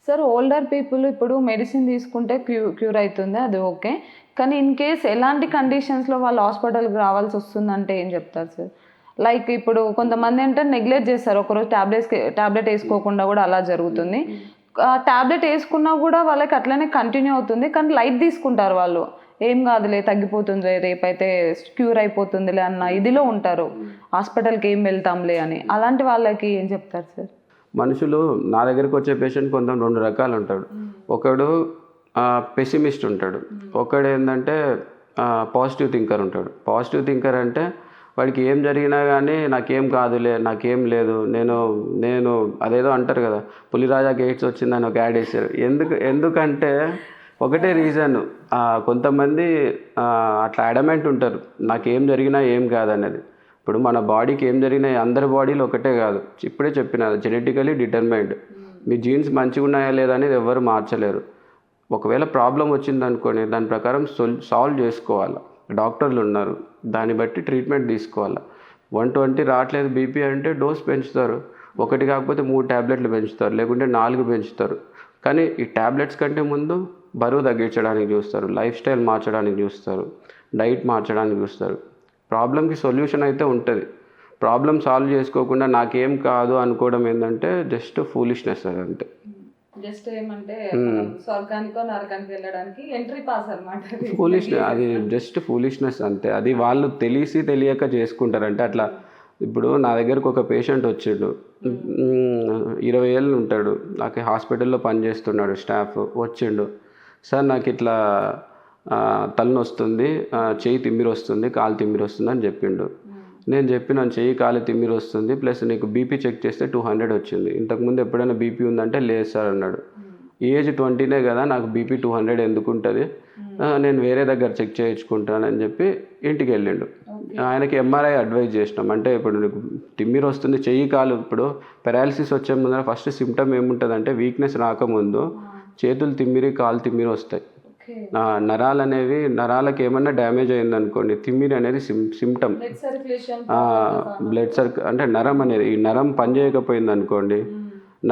Sir older people ఇప్పుడు medicine తీసుకుంటే cure అవుతుంది, అది ఓకే. కానీ ఇన్ కేస్ ఎలాంటి కండిషన్స్లో వాళ్ళు హాస్పిటల్కి రావాల్సి వస్తుందంటే ఏం చెప్తారు సార్? లైక్ ఇప్పుడు కొంతమంది అంటే నెగ్లెక్ట్ చేస్తారు, ఒకరోజు టాబ్లెట్ వేసుకోకుండా కూడా అలా జరుగుతుంది. టాబ్లెట్ వేసుకున్నా కూడా వాళ్ళకి అట్లనే కంటిన్యూ అవుతుంది, కానీ లైట్ తీసుకుంటారు వాళ్ళు. ఏం కాదులే, తగ్గిపోతుందిలే, రేపైతే క్యూర్ అయిపోతుందిలే అన్న ఇదిలో ఉంటారు, హాస్పిటల్కి ఏం వెళ్తాంలే అని. అలాంటి వాళ్ళకి ఏం చెప్తారు సార్? మనుషులు నా దగ్గరికి వచ్చే పేషెంట్ కొంత 2 రకాలు ఉంటాడు. ఒకడు పెసిమిస్ట్ ఉంటాడు, ఒకడు ఏంటంటే పాజిటివ్ థింకర్ ఉంటాడు. పాజిటివ్ థింకర్ అంటే వాడికి ఏం జరిగినా కానీ నాకేం కాదులే, నాకేం లేదు, నేను అదేదో అంటారు కదా, పులిరాజాకి ఎయిడ్స్ వచ్చిందని ఒక యాడ్ వేసారు. ఎందుకంటే ఒకటే రీజన్, కొంతమంది అట్లా అడమెంట్ ఉంటారు, నాకేం జరిగినా ఏం కాదనేది. ఇప్పుడు మన బాడీకి ఏం జరిగినా అందరి బాడీలో ఒకటే కాదు, ఇప్పుడే చెప్పిన జెనెటికలీ డిటర్మైన్డ్. మీ జీన్స్ మంచిగా ఉన్నాయా లేదా అనేది ఎవరు మార్చలేరు. ఒకవేళ ప్రాబ్లం వచ్చిందనుకోండి, దాని ప్రకారం సాల్వ్ చేసుకోవాలి. డాక్టర్లు ఉన్నారు, దాన్ని బట్టి ట్రీట్మెంట్ తీసుకోవాలి. 120 రావట్లేదు బీపీ అంటే డోస్ పెంచుతారు, 1 కాకపోతే 3 ట్యాబ్లెట్లు పెంచుతారు, లేకుంటే 4 పెంచుతారు. కానీ ఈ ట్యాబ్లెట్స్ కంటే ముందు బరువు తగ్గించడానికి చూస్తారు, లైఫ్ స్టైల్ మార్చడానికి చూస్తారు, డైట్ మార్చడానికి చూస్తారు. ప్రాబ్లంకి సొల్యూషన్ అయితే ఉంటుంది. ప్రాబ్లం సాల్వ్ చేసుకోకుండా నాకేం కాదు అనుకోవడం ఏంటంటే జస్ట్ ఫూలిష్నెస్. అది అంతే. జస్ట్ ఏమంటే స్వర్గానికో నరకానికి వెళ్ళడానికి ఎంట్రీ పాస్ అన్నమాట. ఫూలిష్నెస్, అది జస్ట్ ఫూలిష్నెస్ అంతే. అది వాళ్ళు తెలియక చేసుకుంటారు. అంటే అట్లా ఇప్పుడు నా దగ్గరకు ఒక పేషెంట్ వచ్చిండు, 20 ఏళ్ళు ఉంటాడు, నాకు హాస్పిటల్లో పనిచేస్తున్నాడు, స్టాఫ్ వచ్చిండు. సార్ నాకు ఇట్లా తలనొస్తుంది వస్తుంది, చెయ్యి తిమ్మిరి వస్తుంది, కాలు తిమ్మిరి వస్తుంది అని చెప్పిండు. నేను చెప్పినాను, చెయ్యి కాలు తిమ్మిరి వస్తుంది, ప్లస్ నీకు బీపీ చెక్ చేస్తే 200 వచ్చింది, ఇంతకుముందు ఎప్పుడైనా బీపీ ఉందంటే లేదు సార్ అన్నాడు. ఏజ్ 20నే కదా, నాకు బీపీ 200 ఎందుకు ఉంటుంది, నేను వేరే దగ్గర చెక్ చేయించుకుంటానని చెప్పి ఇంటికి వెళ్ళిండు. ఆయనకి ఎంఆర్ఐ అడ్వైజ్ చేసినాం. అంటే ఇప్పుడు నీకు తిమ్మిరి వస్తుంది, చెయ్యి కాలు, ఇప్పుడు పెరాలసిస్ వచ్చే ముందర ఫస్ట్ సిమ్టమ్ ఏముంటుంది అంటే వీక్నెస్ రాకముందు చేతులు తిమ్మిరి, కాలు తిమ్మిరి వస్తాయి. నరాలు అనేవి, నరాలకు ఏమన్నా డ్యామేజ్ అయింది అనుకోండి, తిమ్మిరి అనేది సిమ్టమ్. బ్లడ్ సర్కిల్ అంటే నరం అనేది, ఈ నరం పనిచేయకపోయింది అనుకోండి,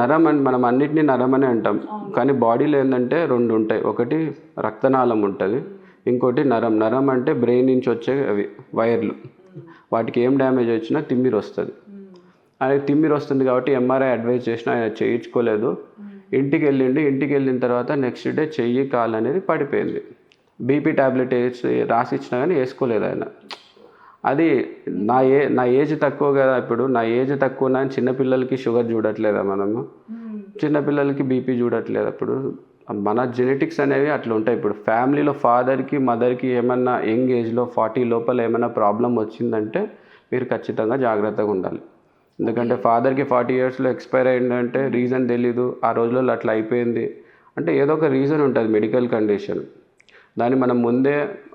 నరం అని మనం అన్నిటినీ నరం అని అంటాం, కానీ బాడీలో ఏంటంటే 2 ఉంటాయి. ఒకటి రక్తనాళం ఉంటుంది, ఇంకోటి నరం. నరం అంటే బ్రెయిన్ నుంచి వచ్చే అవి వైర్లు, వాటికి ఏం డ్యామేజ్ వచ్చినా తిమ్మిరి వస్తుంది. ఆయనకి తిమ్మిరి వస్తుంది కాబట్టి ఎంఆర్ఐ అడ్వైజ్ చేసినా ఆయన చేయించుకోలేదు. ఇంటికి వెళ్ళిన తర్వాత నెక్స్ట్ డే చెయ్యి కాలు అనేది పడిపోయింది. బీపీ ట్యాబ్లెట్ రాసి ఇచ్చినా కానీ వేసుకోలేదు ఆయన. అది నా ఏజ్ తక్కువ కదా, ఇప్పుడు నా ఏజ్ తక్కువ, చిన్నపిల్లలకి షుగర్ చూడట్లేదా మనము, చిన్నపిల్లలకి బీపీ చూడట్లేదు. అప్పుడు మన జెనెటిక్స్ అనేవి అట్లా ఉంటాయి. ఇప్పుడు ఫ్యామిలీలో ఫాదర్కి మదర్కి ఏమన్నా యంగ్ ఏజ్లో 40 లోపల ఏమైనా ప్రాబ్లం వచ్చిందంటే మీరు ఖచ్చితంగా జాగ్రత్తగా ఉండాలి. ఎందుకంటే ఫాదర్కి 40 ఇయర్స్లో ఎక్స్పైర్ అయిందంటే రీజన్ తెలీదు, ఆ రోజులలో అట్లా అయిపోయింది అంటే ఏదో ఒక రీజన్ ఉంటుంది, మెడికల్ కండిషన్. దాన్ని మనం ముందే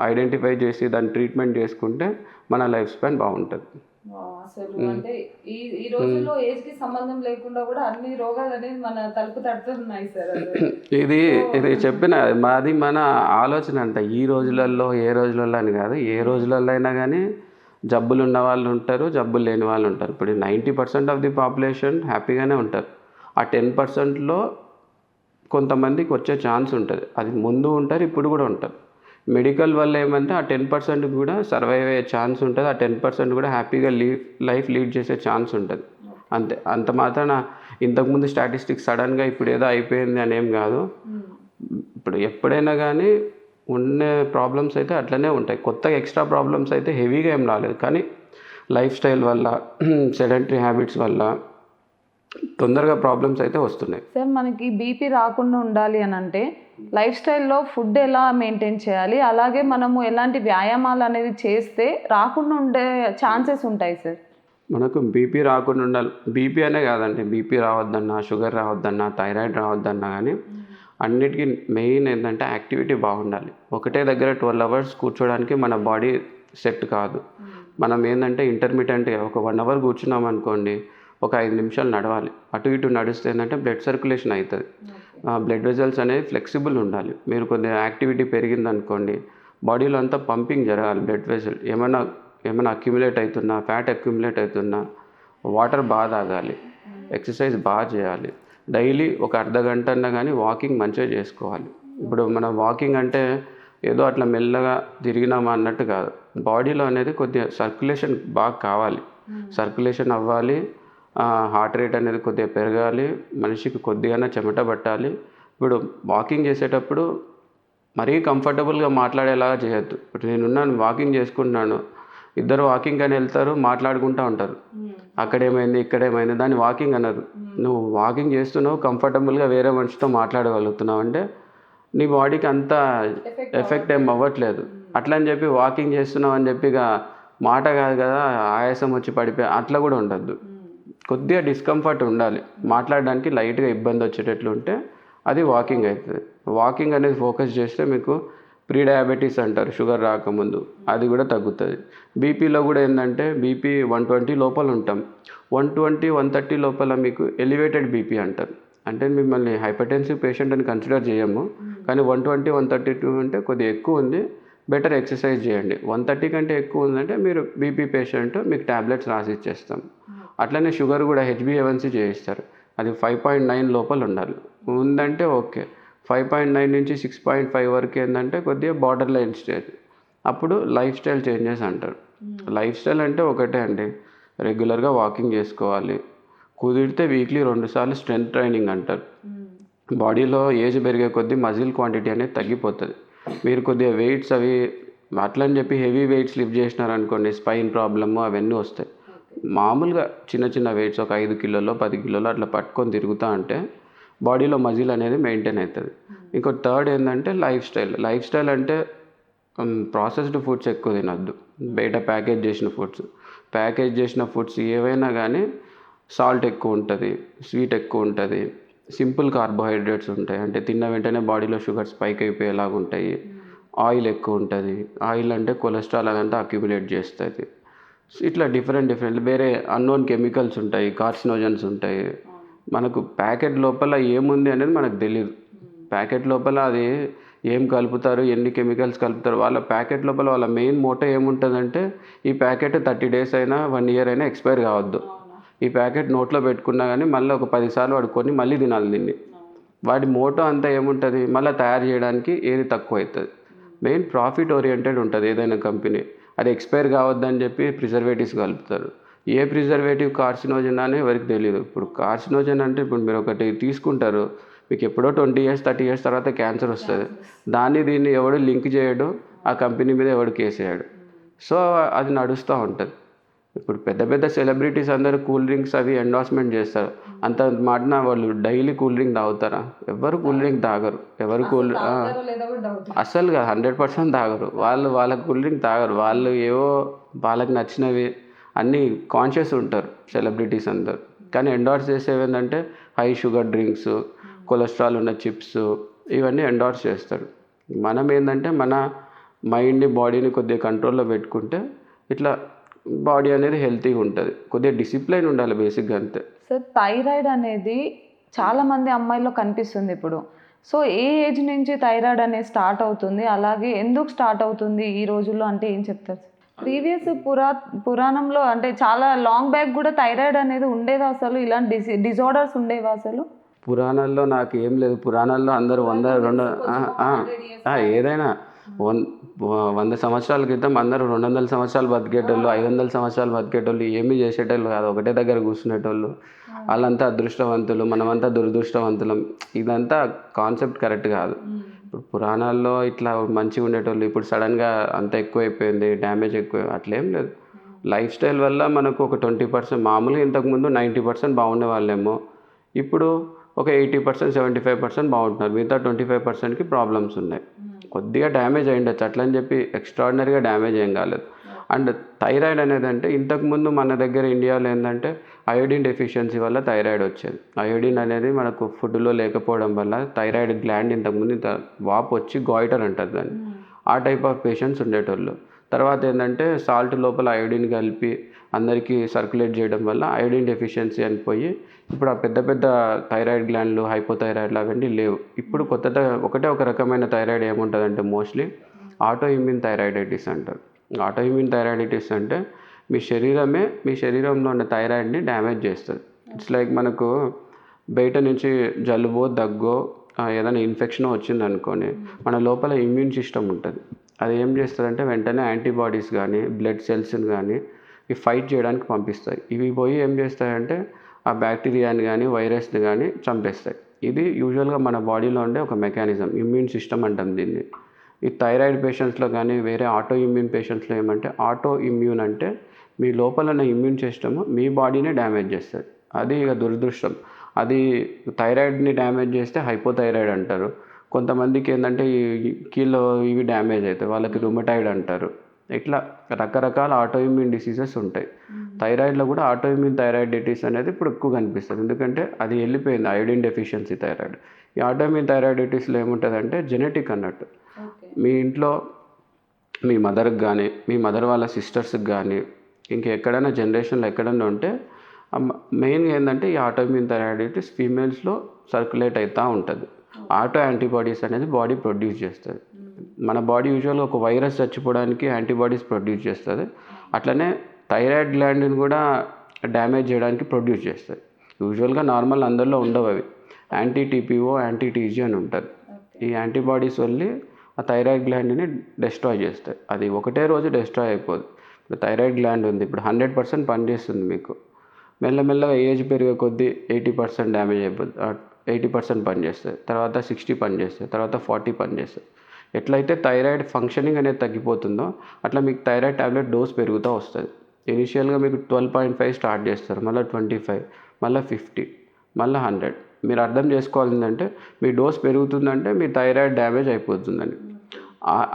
ఐడెంటిఫై చేసి దాన్ని ట్రీట్మెంట్ చేసుకుంటే మన లైఫ్ స్పాన్ బాగుంటుంది. అసలు అంటే ఈ రోజుల్లో ఏజ్ కి సంబంధం లేకుండా కూడా అన్ని రోగాలు అనేది మన తలుపు తడుతున్నాయి సార్. ఇది చెప్పిన మాది మన ఆలోచన అంట. ఈ రోజులలో ఏ రోజులలో అని కాదు, ఏ రోజులలో అయినా కానీ జబ్బులు ఉన్న వాళ్ళు ఉంటారు, జబ్బులు లేని వాళ్ళు ఉంటారు. ఇప్పుడు 90% ఆఫ్ ది పాపులేషన్ హ్యాపీగానే ఉంటారు. ఆ 10%లో కొంతమందికి వచ్చే ఛాన్స్ ఉంటుంది. అది ముందు ఉంటారు, ఇప్పుడు కూడా ఉంటారు. మెడికల్ వల్ల ఏమంటే ఆ 10% కూడా సర్వైవ్ అయ్యే ఛాన్స్ ఉంటుంది, ఆ 10% కూడా హ్యాపీగా లైఫ్ లీడ్ చేసే ఛాన్స్ ఉంటుంది. అంతే. అంత మాత్రాన ఇంతకుముందు స్టాటిస్టిక్స్ సడన్గా ఇప్పుడు ఏదో అయిపోయింది అనేం కాదు. ఇప్పుడు ఎప్పుడైనా కానీ ఉండే ప్రాబ్లమ్స్ అయితే అట్లనే ఉంటాయి. కొత్తగా ఎక్స్ట్రా ప్రాబ్లమ్స్ అయితే హెవీగా ఏం రాలేదు, కానీ లైఫ్ స్టైల్ వల్ల, సెడెంటరీ హ్యాబిట్స్ వల్ల తొందరగా ప్రాబ్లమ్స్ అయితే వస్తున్నాయి. సార్ మనకి బీపీ రాకుండా ఉండాలి అని అంటే లైఫ్ స్టైల్లో ఫుడ్ ఎలా మెయింటైన్ చేయాలి, అలాగే మనము ఎలాంటి వ్యాయామాలు అనేది చేస్తే రాకుండా ఉండే ఛాన్సెస్ ఉంటాయి సార్? మనకు బీపీ రాకుండా ఉండాలి. బీపీ అనే కాదండి, బీపీ రావద్దన్నా, షుగర్ రావద్దన్నా, థైరాయిడ్ రావద్దన్నా కానీ అన్నిటికీ మెయిన్ ఏంటంటే యాక్టివిటీ బాగుండాలి. ఒకటే దగ్గర 12 అవర్స్ కూర్చోడానికి మన బాడీ సెట్ కాదు. మనం ఏంటంటే ఇంటర్మీడియట్గా ఒక 1 అవర్ కూర్చున్నాం అనుకోండి, ఒక 5 నిమిషాలు నడవాలి. అటు ఇటు నడిస్తే ఏంటంటే బ్లడ్ సర్క్యులేషన్ అవుతుంది, బ్లడ్ వెజల్స్ అనేవి ఫ్లెక్సిబుల్ ఉండాలి. మీరు కొద్దిగా యాక్టివిటీ పెరిగిందనుకోండి, బాడీలో అంతా పంపింగ్ జరగాలి. బ్లడ్ వెజల్ ఏమైనా అక్యుములేట్ అవుతున్నా, ఫ్యాట్ అక్యుములేట్ అవుతున్నా, వాటర్ బాగా తాగాలి, ఎక్సర్సైజ్ బాగా చేయాలి. డైలీ ఒక అర్ధ గంట అన్నా కానీ వాకింగ్ మంచిగా చేసుకోవాలి. ఇప్పుడు మనం వాకింగ్ అంటే ఏదో అట్లా మెల్లగా తిరిగినామా అన్నట్టు కాదు. బాడీలో అనేది కొద్దిగా సర్క్యులేషన్ బాగా కావాలి, సర్క్యులేషన్ అవ్వాలి, హార్ట్ రేట్ అనేది కొద్దిగా పెరగాలి, మనిషికి కొద్దిగానే చెమట పట్టాలి. ఇప్పుడు వాకింగ్ చేసేటప్పుడు మరీ కంఫర్టబుల్గా మాట్లాడేలాగా చేయొద్దు. ఇప్పుడు నేనున్నాను వాకింగ్ చేసుకుంటున్నాను, ఇద్దరు వాకింగ్ అని వెళ్తారు, మాట్లాడుకుంటూ ఉంటారు, అక్కడేమైంది ఇక్కడేమైంది, దాన్ని వాకింగ్ అన్నారు. నువ్వు వాకింగ్ చేస్తున్నావు, కంఫర్టబుల్గా వేరే మనిషితో మాట్లాడగలుగుతున్నావు అంటే నీ బాడీకి అంత ఎఫెక్ట్ ఏం అవ్వట్లేదు. అట్లా అని చెప్పి వాకింగ్ చేస్తున్నావు అని చెప్పి ఇక మాట కాదు కదా ఆయాసం వచ్చి పడిపోయి అట్లా కూడా ఉండద్దు. కొద్దిగా డిస్కంఫర్ట్ ఉండాలి, మాట్లాడడానికి లైట్గా ఇబ్బంది వచ్చేటట్లు ఉంటే అది వాకింగ్ అవుతుంది. వాకింగ్ అనేది ఫోకస్ చేస్తే మీకు ప్రీ డయాబెటీస్ అంటారు, షుగర్ రాకముందు, అది కూడా తగ్గుతుంది. బీపీలో కూడా ఏంటంటే బీపీ 120 లోపల ఉంటాం, 120 130 లోపల మీకు ఎలివేటెడ్ బీపీ అంటారు. అంటే మిమ్మల్ని హైపర్టెన్సివ్ పేషెంట్ అని కన్సిడర్ చేయము, కానీ 120 132 అంటే కొద్దిగా ఎక్కువ ఉంది, బెటర్ ఎక్సర్సైజ్ చేయండి. 130 కంటే ఎక్కువ ఉందంటే మీరు బీపీ పేషెంట్, మీకు ట్యాబ్లెట్స్ రాసి ఇచ్చేస్తాం. అట్లనే షుగర్ కూడా HbA1c చేయిస్తారు, అది 5.9 లోపల ఉండాలి. ఉందంటే ఓకే, 5.9 నుంచి 6.5 వరకు ఏంటంటే కొద్దిగా బార్డర్ లైన్ స్టేజ్. అప్పుడు లైఫ్ స్టైల్ చేంజెస్ అంటారు. లైఫ్ స్టైల్ అంటే ఒకటే అండి, రెగ్యులర్గా వాకింగ్ చేసుకోవాలి, కుదిరితే వీక్లీ 2 సార్లు స్ట్రెంత్ ట్రైనింగ్ అంటారు. బాడీలో ఏజ్ పెరిగే కొద్దీ మజిల్ క్వాంటిటీ అనేది తగ్గిపోతుంది. మీరు కొద్దిగా వెయిట్స్ అవి అట్లని చెప్పి హెవీ వెయిట్స్ లిఫ్ట్ చేసినారనుకోండి, స్పైన్ ప్రాబ్లము అవన్నీ వస్తాయి. మామూలుగా చిన్న చిన్న వెయిట్స్ ఒక 5 కిలోలో 10 కిలోలో అట్లా పట్టుకొని తిరుగుతూ ఉంటే బాడీలో మజిల్ అనేది మెయింటైన్ అవుతుంది. ఇంకో థర్డ్ ఏంటంటే లైఫ్ స్టైల్. లైఫ్ స్టైల్ అంటే ప్రాసెస్డ్ ఫుడ్స్ ఎక్కువ తినద్దు, బయట ప్యాకేజ్ చేసిన ఫుడ్స్ ఏవైనా కానీ సాల్ట్ ఎక్కువ ఉంటుంది, స్వీట్ ఎక్కువ ఉంటుంది, సింపుల్ కార్బోహైడ్రేట్స్ ఉంటాయి, అంటే తిన్న వెంటనే బాడీలో షుగర్ స్పైక్ అయిపోయేలాగా ఉంటాయి. ఆయిల్ ఎక్కువ ఉంటుంది, ఆయిల్ అంటే కొలెస్ట్రాల్ అదంతా అక్యుములేట్ చేస్తుంది. ఇట్లా డిఫరెంట్ వేరే అన్నోన్ కెమికల్స్ ఉంటాయి, కార్సినోజన్స్ ఉంటాయి. మనకు ప్యాకెట్ లోపల ఏముంది అనేది మనకు తెలియదు. ప్యాకెట్ లోపల అది ఏం కలుపుతారు, ఎన్ని కెమికల్స్ కలుపుతారు, వాళ్ళ ప్యాకెట్ లోపల వాళ్ళ మెయిన్ మోటో ఏముంటుందంటే ఈ ప్యాకెట్ 30 days అయినా 1 year అయినా ఎక్స్పైర్ కావద్దు. ఈ ప్యాకెట్ నోట్లో పెట్టుకున్నా కానీ మళ్ళీ ఒక 10 సార్లు వాడుకొని మళ్ళీ తినాలి దీన్ని. వాడి మోటో అంతా ఏముంటుంది, మళ్ళీ తయారు చేయడానికి ఏది తక్కువ అవుతుంది. మెయిన్ ప్రాఫిట్ ఓరియంటెడ్ ఉంటుంది ఏదైనా కంపెనీ. అది ఎక్స్పైర్ కావద్దని చెప్పి ప్రిజర్వేటివ్స్ కలుపుతారు. ఏ ప్రిజర్వేటివ్ కార్సినోజన్ అని ఎవరికి తెలియదు. ఇప్పుడు కార్సినోజన్ అంటే ఇప్పుడు మీరు ఒకటి తీసుకుంటారు, మీకు ఎప్పుడో 20 years 30 years తర్వాత క్యాన్సర్ వస్తుంది. దీన్ని ఎవడు లింక్ చేయడు, ఆ కంపెనీ మీద ఎవడు కేసు వేయడు. సో అది నడుస్తూ ఉంటుంది. ఇప్పుడు పెద్ద పెద్ద సెలబ్రిటీస్ అందరూ కూల్ డ్రింక్స్ అవి ఎండార్స్మెంట్ చేస్తారు. అంత మాటన వాళ్ళు డైలీ కూల్ డ్రింక్ తాగుతారా? ఎవరు కూల్ డ్రింక్ తాగరు. అసలుగా 100% తాగరు. వాళ్ళ కూల్ డ్రింక్ తాగరు. వాళ్ళు ఏవో వాళ్ళకి నచ్చినవి అన్నీ కాన్షియస్ ఉంటారు సెలబ్రిటీస్ అందరు. కానీ ఎండార్స్ చేసేవి ఏంటంటే హై షుగర్ డ్రింక్స్, కొలెస్ట్రాల్ ఉన్న చిప్స్, ఇవన్నీ ఎండార్స్ చేస్తారు. మనం ఏంటంటే మన మైండ్ని బాడీని కొద్దిగా కంట్రోల్లో పెట్టుకుంటే ఇట్లా బాడీ అనేది హెల్తీగా ఉంటుంది. కొద్దిగా డిసిప్లైన్ ఉండాలి బేసిక్గా, అంతే. సార్, థైరాయిడ్ అనేది చాలామంది అమ్మాయిల్లో కనిపిస్తుంది ఇప్పుడు. సో ఏ ఏజ్ నుంచి థైరాయిడ్ అనేది స్టార్ట్ అవుతుంది, అలాగే ఎందుకు స్టార్ట్ అవుతుంది ఈ రోజుల్లో అంటే ఏం చెప్తారు సార్? ప్రీవియస్ పురాణంలో అంటే చాలా లాంగ్ బ్యాక్ కూడా థైరాయిడ్ అనేది ఉండేదా? అసలు ఇలాంటి డిజార్డర్స్ ఉండేవా అసలు? పురాణాల్లో నాకు ఏం లేదు. పురాణాల్లో అందరూ 100 ఏదైనా 100 సంవత్సరాల క్రితం అందరూ 200 సంవత్సరాలు బతికేటోళ్ళు, 500 సంవత్సరాలు బతికేటోళ్ళు, ఏమీ చేసేటోళ్ళు కాదు, ఒకటే దగ్గర కూర్చునేటోళ్ళు. వాళ్ళంతా అదృష్టవంతులు, మనమంతా దురదృష్టవంతులం. ఇదంతా కాన్సెప్ట్ కరెక్ట్ కాదు. ఇప్పుడు పురాణాల్లో ఇట్లా మంచిగా ఉండేటోళ్ళు ఇప్పుడు సడన్గా అంత ఎక్కువైపోయింది, డ్యామేజ్ ఎక్కువ, అట్లేం లేదు. లైఫ్ స్టైల్ వల్ల మనకు ఒక 20%, మామూలుగా ఇంతకుముందు 90% బాగుండే వాళ్ళేమో ఇప్పుడు ఒక 80% 75% బాగుంటున్నారు. మిగతా 25%కి ప్రాబ్లమ్స్ ఉన్నాయి. కొద్దిగా డ్యామేజ్ అయ్యిండొచ్చు, అట్లా అని చెప్పి ఎక్స్ట్రాడినరీగా డ్యామేజ్ ఏం కాలేదు. అండ్ థైరాయిడ్ అనేది అంటే ఇంతకుముందు మన దగ్గర ఇండియాలో ఏంటంటే అయోడిన్ డెఫిషియన్సీ వల్ల థైరాయిడ్ వచ్చేది. అయోడిన్ అనేది మనకు ఫుడ్లో లేకపోవడం వల్ల థైరాయిడ్ గ్లాండ్ ఇంతకుముందు వాపు వచ్చి గాయిటర్ అంటారు దాన్ని. ఆ టైప్ ఆఫ్ పేషెంట్స్ ఉండేటోళ్ళు. తర్వాత ఏంటంటే సాల్ట్ లోపల అయోడిన్ కలిపి అందరికీ సర్క్యులేట్ చేయడం వల్ల అయోడిన్ డెఫిషియన్సీ అని పోయి ఇప్పుడు ఆ పెద్ద పెద్ద థైరాయిడ్ గ్లాండ్లు, హైపోథైరాయిడ్లు అవన్నీ లేవు. ఇప్పుడు ఒకటే ఒక రకమైన థైరాయిడ్ ఏముంటుందంటే మోస్ట్లీ ఆటో ఇమ్యూన్ థైరాయిడైటిస్ అంటారు. ఆటో ఇమ్యూన్ థైరాయిడైటిస్ అంటే మీ శరీరంలో ఉన్న థైరాయిడ్ని డ్యామేజ్ చేస్తుంది. ఇట్స్ లైక్ మనకు బయట నుంచి జలుబో దగ్గో ఏదైనా ఇన్ఫెక్షన్ వచ్చిందనుకోండి, మన లోపల ఇమ్యూన్ సిస్టమ్ ఉంటుంది. అది ఏం చేస్తుందంటే వెంటనే యాంటీబాడీస్ కానీ బ్లడ్ సెల్స్ని కానీ ఇవి ఫైట్ చేయడానికి పంపిస్తాయి. ఇవి పోయి ఏం చేస్తాయంటే ఆ బ్యాక్టీరియాని కానీ వైరస్ని కానీ చంపేస్తాయి. ఇది యూజువల్గా మన బాడీలో ఉండే ఒక మెకానిజం, ఇమ్యూన్ సిస్టమ్ అంటాం దీన్ని. ఈ థైరాయిడ్ పేషెంట్స్లో కానీ వేరే ఆటో ఇమ్యూన్ పేషెంట్స్లో ఏమంటే ఆటో ఇమ్యూన్ అంటే మీ లోపల ఉన్న ఇమ్యూన్ సిస్టమ్ మీ బాడీనే డ్యామేజ్ చేస్తుంది. అది ఇక దురదృష్టం. అది థైరాయిడ్ని డ్యామేజ్ చేస్తే హైపోథైరాయిడ్ అంటారు. కొంతమందికి ఏంటంటే ఈ కీళ్ళ ఇవి డ్యామేజ్ అవుతాయి, వాళ్ళకి రుమటాయిడ్ అంటారు. ఇట్లా రకరకాల ఆటో ఇమ్యూన్ డిసీజెస్ ఉంటాయి. థైరాయిడ్లో కూడా ఆటో ఇమ్యూన్ థైరాయిడైటిస్ అనేది ఇప్పుడు ఎక్కువ కనిపిస్తుంది, ఎందుకంటే అది వెళ్ళిపోయింది అయోడిన్ డెఫిషియన్సీ థైరాయిడ్. ఈ ఆటో ఇమ్యూన్ థైరాయిడైటిస్లో ఏముంటుందంటే జెనెటిక్ అన్నట్టు. మీ ఇంట్లో మీ మదర్కి కానీ మీ మదర్ వాళ్ళ సిస్టర్స్కి కానీ ఇంకెక్కడైనా జనరేషన్లో ఎక్కడైనా ఉంటే మెయిన్గా ఏంటంటే ఈ ఆటో ఇమ్యూన్ థైరాయిడైటిస్ ఫీమేల్స్లో సర్క్యులేట్ అవుతూ ఉంటుంది. ఆటో యాంటీబాడీస్ అనేది బాడీ ప్రొడ్యూస్ చేస్తుంది. మన బాడీ యూజువల్గా ఒక వైరస్ చచ్చిపోవడానికి యాంటీబాడీస్ ప్రొడ్యూస్ చేస్తుంది, అట్లనే థైరాయిడ్ గ్లాండ్ని కూడా డ్యామేజ్ చేయడానికి ప్రొడ్యూస్ చేస్తుంది. యూజువల్గా నార్మల్ అందరిలో ఉండవు అవి. యాంటీ టీపీఓ యాంటీ టీజీ అని ఉంటుంది. ఈ యాంటీబాడీస్ వెళ్ళి ఆ థైరాయిడ్ గ్లాండ్ని డిస్ట్రాయ్ చేస్తాయి. అది ఒకటే రోజు డిస్ట్రాయ్ అయిపోదు. ఇప్పుడు థైరాయిడ్ గ్లాండ్ ఉంది, ఇప్పుడు 100% పనిచేస్తుంది మీకు. మెల్లమెల్లగా ఏజ్ పెరిగే కొద్దీ 80% డ్యామేజ్ అయిపోతుంది, 80% పనిచేస్తుంది, తర్వాత 60 పనిచేస్తుంది, తర్వాత 40 పనిచేస్తుంది. ఎట్లయితే థైరాయిడ్ ఫంక్షనింగ్ అనేది తగ్గిపోతుందో అట్లా మీకు థైరాయిడ్ ట్యాబ్లెట్ డోస్ పెరుగుతూ వస్తుంది. ఇనిషియల్గా మీకు 12.5 స్టార్ట్ చేస్తారు, మళ్ళీ 25, మళ్ళీ 50, మళ్ళీ 100. మీరు అర్థం చేసుకోవాల్సిందంటే మీ డోస్ పెరుగుతుందంటే మీ థైరాయిడ్ డ్యామేజ్ అయిపోతుందని.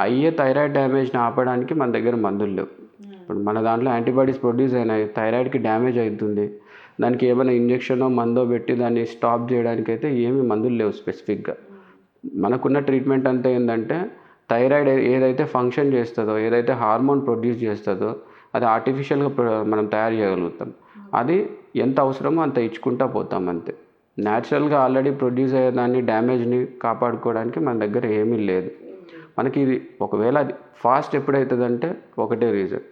అయ్యే థైరాయిడ్ డ్యామేజ్ని ఆపడానికి మన దగ్గర మందులు లేవు. ఇప్పుడు మన దాంట్లో యాంటీబాడీస్ ప్రొడ్యూస్ అయినాయి, థైరాయిడ్కి డ్యామేజ్ అవుతుంది, దానికి ఏమైనా ఇంజెక్షనో మందో పెట్టి దాన్ని స్టాప్ చేయడానికి అయితే ఏమీ మందులు లేవు స్పెసిఫిక్గా. మనకున్న ట్రీట్మెంట్ అంతా ఏంటంటే థైరాయిడ్ ఏదైతే ఫంక్షన్ చేస్తుందో, ఏదైతే హార్మోన్ ప్రొడ్యూస్ చేస్తుందో అది ఆర్టిఫిషియల్గా మనం తయారు చేయగలుగుతాం. అది ఎంత అవసరమో అంత ఇచ్చుకుంటూ పోతాం అంతే. న్యాచురల్గా ఆల్రెడీ ప్రొడ్యూస్ అయ్యే దాన్ని డ్యామేజ్ని కాపాడుకోవడానికి మన దగ్గర ఏమీ లేదు. మనకి ఇది ఒకవేళ అది ఫాస్ట్ ఎప్పుడవుతుందంటే ఒకటే రీజన్,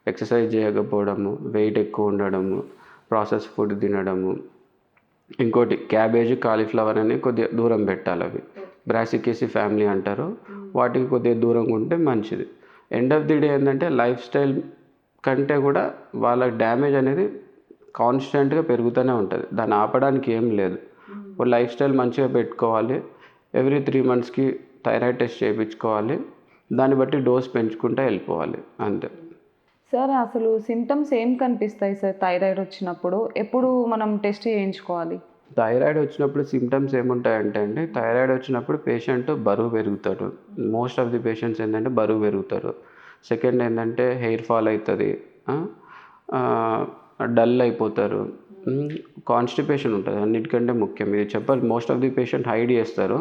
ఎక్సర్సైజ్ చేయకపోవడము, వెయిట్ ఎక్కువ ఉండడము, ప్రాసెస్ ఫుడ్ తినడము. ఇంకోటి క్యాబేజీ కాలీఫ్లవర్ అని కొద్దిగా దూరం పెట్టాలి. అవి బ్రాసికేసి ఫ్యామిలీ అంటారు, వాటికి కొద్దిగా దూరంగా ఉంటే మంచిది. ఎండ్ ఆఫ్ ది డే ఏంటంటే లైఫ్ స్టైల్ కంటే కూడా వాళ్ళ డ్యామేజ్ అనేది కాన్స్టెంట్గా పెరుగుతూనే ఉంటుంది, దాన్ని ఆపడానికి ఏం లేదు. లైఫ్ స్టైల్ మంచిగా పెట్టుకోవాలి, ఎవ్రీ 3 monthsకి థైరాయిడ్ టెస్ట్ చేయించుకోవాలి, దాన్ని బట్టి డోస్ పెంచుకుంటూ వెళ్ళిపోవాలి అంతే. సార్ అసలు సిమ్టమ్స్ ఏం కనిపిస్తాయి సార్ థైరాయిడ్ వచ్చినప్పుడు? ఎప్పుడు మనం టెస్ట్ చేయించుకోవాలి? థైరాయిడ్ వచ్చినప్పుడు సిమ్టమ్స్ ఏముంటాయంటే అండి, థైరాయిడ్ వచ్చినప్పుడు పేషెంట్ బరువు పెరుగుతారు. మోస్ట్ ఆఫ్ ది పేషెంట్స్ ఏంటంటే బరువు పెరుగుతారు. సెకండ్ ఏంటంటే హెయిర్ ఫాల్ అవుతుంది, డల్ అయిపోతారు, కాన్స్టిపేషన్ ఉంటుంది. అన్నిటికంటే ముఖ్యం ఇది చెప్పాలి. Most of the patient hide చేస్తారు.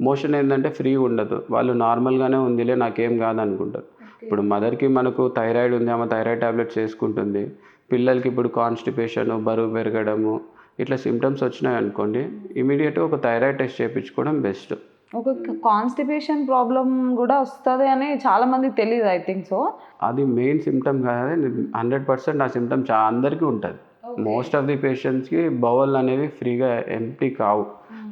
మోషన్ ఏంటంటే ఫ్రీ ఉండదు, వాళ్ళు నార్మల్గానే ఉందిలే నాకేం కాదు అనుకుంటారు. ఇప్పుడు మదర్కి మనకు థైరాయిడ్ ఉంది, ఆమె థైరాయిడ్ ట్యాబ్లెట్స్ వేసుకుంటుంది. పిల్లలకి ఇప్పుడు కాన్స్టిపేషన్, బరువు పెరగడము ఇట్లా సిమ్టమ్స్ వచ్చినాయి అనుకోండి, ఇమీడియట్గా ఒక థైరాయిడ్ టెస్ట్ చేయించుకోవడం బెస్ట్. ఒక కాన్స్టిపేషన్ ప్రాబ్లం కూడా వస్తుంది అని చాలామందికి తెలియదు, ఐ థింక్ సో. అది మెయిన్ సిమ్టమ్ కాదు, 100% ఆ సిమ్టమ్ అందరికీ ఉంటుంది. మోస్ట్ ఆఫ్ ది పేషెంట్స్కి బౌల్ అనేవి ఫ్రీగా ఎంప్టీ కావు.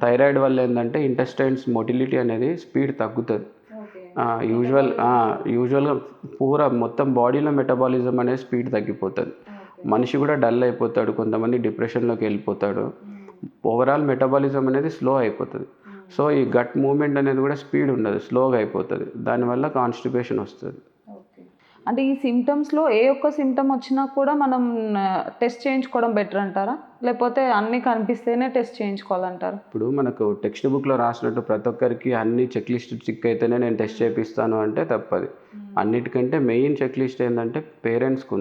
థైరాయిడ్ వల్ల ఏంటంటే ఇంటెస్టైన్స్ మొటిలిటీ అనేది స్పీడ్ తగ్గుతుంది. యూజువల్గా పూరా మొత్తం బాడీలో మెటబాలిజం అనేది స్పీడ్ తగ్గిపోతుంది. మనిషి కూడా డల్ అయిపోతాడు, కొంతమంది డిప్రెషన్లోకి వెళ్ళిపోతాడు. ఓవరాల్ మెటబాలిజం అనేది స్లో అయిపోతుంది. సో ఈ గట్ మూమెంట్ అనేది కూడా స్పీడ్ ఉండదు, స్లోగా అయిపోతుంది. దానివల్ల కాన్స్టిపేషన్ వస్తుంది. అంటే ఈ సిమ్టమ్స్లో ఏ ఒక్క సిమ్టమ్ వచ్చినా కూడా మనం టెస్ట్ చేయించుకోవడం బెటర్ అంటారా, లేకపోతే అన్నీ కనిపిస్తేనే టెస్ట్ చేయించుకోవాలంటారా? ఇప్పుడు మనకు టెక్స్ట్ బుక్లో రాసినట్టు ప్రతి ఒక్కరికి అన్ని చెక్ లిస్ట్ చిక్ అయితేనే నేను టెస్ట్ చేపిస్తాను అంటే తప్పది. అన్నిటికంటే మెయిన్ చెక్ లిస్ట్ ఏంటంటే పేరెంట్స్కి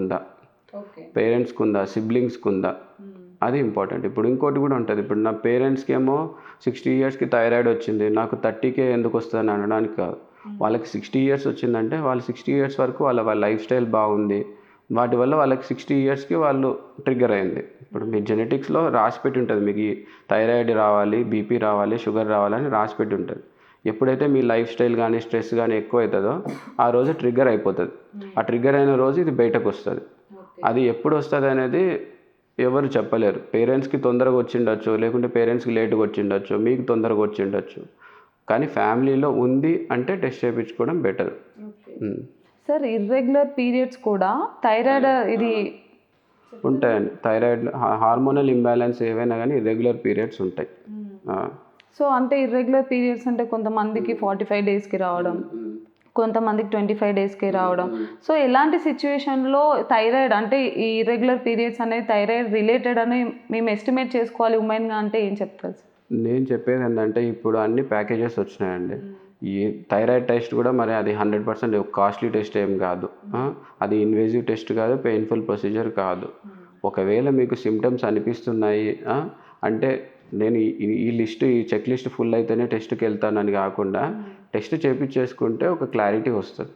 ఉందా, సిబ్లింగ్స్కి ఉందా, అది ఇంపార్టెంట్. ఇప్పుడు ఇంకోటి కూడా ఉంటుంది. ఇప్పుడు నా పేరెంట్స్కి ఏమో 60 yearsకి థైరాయిడ్ వచ్చింది, నాకు 30K ఎందుకు వస్తుందని అనడానికి కాదు. వాళ్ళకి 60 years వచ్చిందంటే వాళ్ళు 60 years వరకు వాళ్ళ లైఫ్ స్టైల్ బాగుంది, వాటి వల్ల వాళ్ళకి 60 yearsకి వాళ్ళు ట్రిగ్గర్ అయింది. ఇప్పుడు మీ జెనెటిక్స్లో రాసిపెట్టి ఉంటుంది, మీకు థైరాయిడ్ రావాలి, బీపీ రావాలి, షుగర్ రావాలని రాసిపెట్టి ఉంటుంది. ఎప్పుడైతే మీ లైఫ్ స్టైల్ కానీ స్ట్రెస్ కానీ ఎక్కువ అవుతుందో ఆ రోజు ట్రిగ్గర్ అయిపోతుంది. ఆ ట్రిగ్గర్ అయిన రోజు ఇది బయటకు వస్తుంది. అది ఎప్పుడు వస్తుంది అనేది ఎవరు చెప్పలేరు. పేరెంట్స్‌కి తొందరగా వచ్చిండొచ్చు, లేకుంటే పేరెంట్స్‌కి లేట్‌గా వచ్చిండొచ్చు, మీకు తొందరగా వచ్చిండొచ్చు. కానీ ఫ్యామిలీలో ఉంది అంటే టెస్ట్ చేయించుకోవడం బెటర్. సార్ ఇర్రెగ్యులర్ పీరియడ్స్ కూడా థైరాయిడ్ ఇది ఉంటాయండి. థైరాయిడ్ హార్మోనల్ ఇంబ్యాలెన్స్ ఏవైనా కానీ ఇర్రెగ్యులర్ పీరియడ్స్ ఉంటాయి. సో అంటే ఇర్రెగ్యులర్ పీరియడ్స్ అంటే కొంతమందికి 45 డేస్కి రావడం, కొంతమందికి 25 డేస్కి రావడం. సో ఎలాంటి సిచ్యువేషన్లో థైరాయిడ్ అంటే ఈ ఇర్రెగ్యులర్ పీరియడ్స్ అనేది థైరాయిడ్ రిలేటెడ్ అని మేము ఎస్టిమేట్ చేసుకోవాలి ఉమెన్గా అంటే ఏం చెప్తారు సార్? నేను చెప్పేది ఏంటంటే ఇప్పుడు అన్ని ప్యాకేజెస్ వచ్చినాయండి. ఈ థైరాయిడ్ టెస్ట్ కూడా మరి అది 100% కాస్ట్లీ టెస్ట్ ఏం కాదు. అది ఇన్వేజివ్ టెస్ట్ కాదు, పెయిన్ఫుల్ ప్రొసీజర్ కాదు. ఒకవేళ మీకు సిమ్టమ్స్ అనిపిస్తున్నాయి అంటే నేను ఈ లిస్ట్ ఈ చెక్ లిస్ట్ ఫుల్ అయితేనే టెస్ట్కి వెళ్తానని కాకుండా టెస్ట్ చేయించేసుకుంటే ఒక క్లారిటీ వస్తుంది.